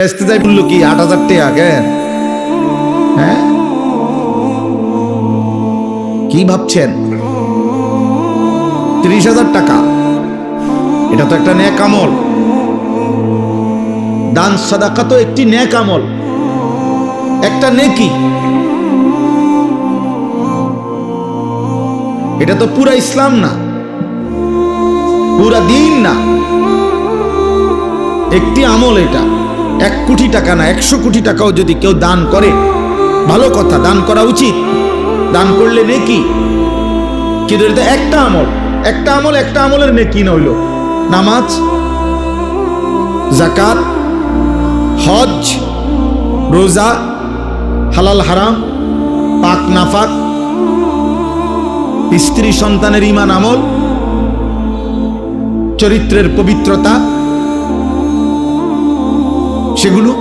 যাই বললো কি ৮,০০০ টাকা কেন? হ্যাঁ, কি ভাবছেন? ৩০,০০০ টাকা, এটা তো একটা নেক আমল। দান সাদাকা তো একটি নেক আমল, একটা নেকি। এটা তো পুরা ইসলাম না, পুরা দিন না, একটি আমল। এটা ১ কোটি টাকা না, ১০০ কোটি টাকাও যদি কেউ দান করে ভালো কথা, দান করা উচিত, দান করলে নেকি। কিন্তু এটা একটা আমল, একটা আমল, একটা আমলের নেকি না হইল নামাজ, যাকাত, হজ, রোজা, হালাল হারাম, পাক নাফাক, স্ত্রী সন্তানের ঈমান আমল, চরিত্রের পবিত্রতা, সেগুলো